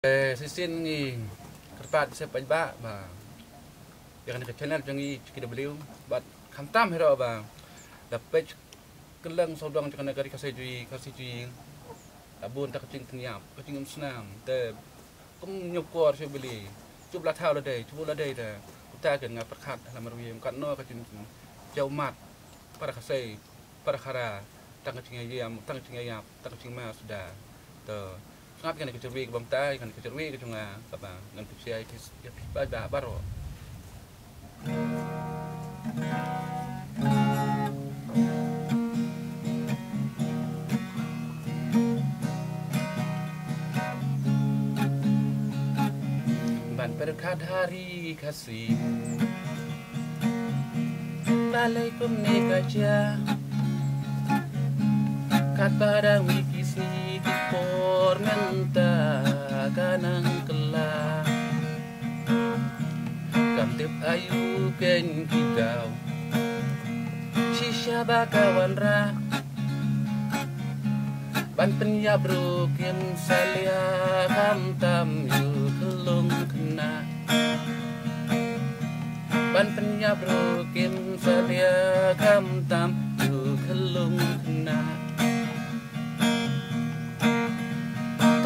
Sisin ngi kerpat saya pajak ba yang ke channel jangi kita beliau bat kamtam hero ba dapat kelang saudang cakap negara kasih cuy abun tak kecing kenyap kecing senam te kum nyokor saya beli cuba tahu lah deh dah kita kan ngap perkat dalam merwiem kat no kecing jauh mat para kasih para kara tak kecing ayam tak kecing mas sudah te ngap kan kecerwi ke bangtai kan kecerwi ke cunga apa ngan piciai ya pada baro ban berkat hari kasih Assalamualaikum nikaja kat padang wikisi por menta kanang kela kamtip ayu ken kidau shisha bakawan ra ban penya broken salia kamtam yu kelung kena ban penya broken salia kamtam yu kelung kena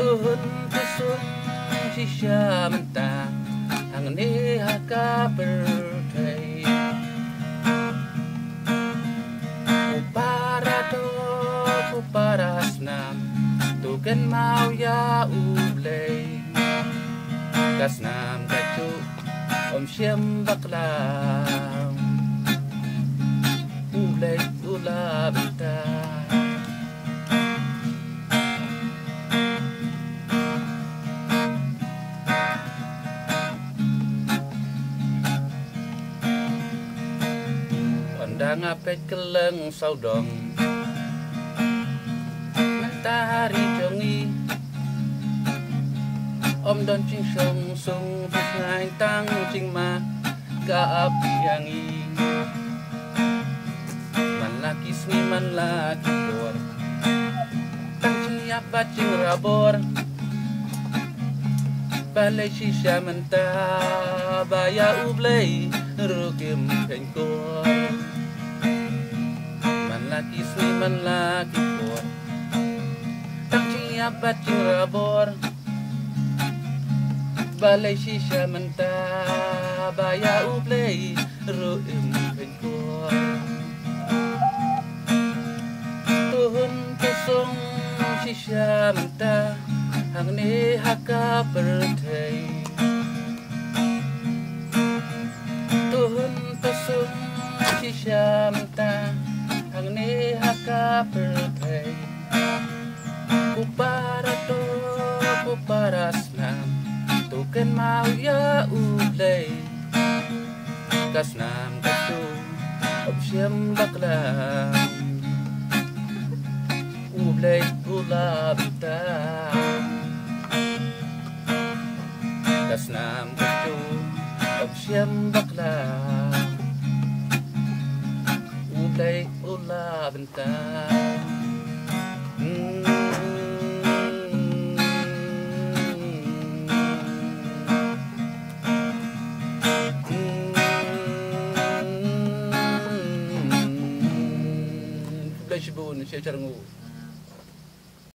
Tuhun kesung shisha mentah Hang ni haka berdai Upara senam Tuken mau ya ublay Kasnam kacu Om syem baklam Ublay ula bentah ngapet keleng saudong matahari jongi om don ching song sung ngai tang ching ma ka ap yangi man laki sni man laki bor tang ching apa ching rabor balai shisha mentah baya ublay rukim penkor laki sni man laki por tang chia bat rabor balai shisha menta baya ublay ruim penkor tuhun kesung shisha menta hang ni haka pertai tuhun kesung shisha menta Hang ni haka pertai Kupara senam Tuken mau ya ublay Kasnam kacu Om syem baklam Ublay ula bintang Kasnam kacu Om syem baklam Ublay ula bentang Ublay shibun siya charangu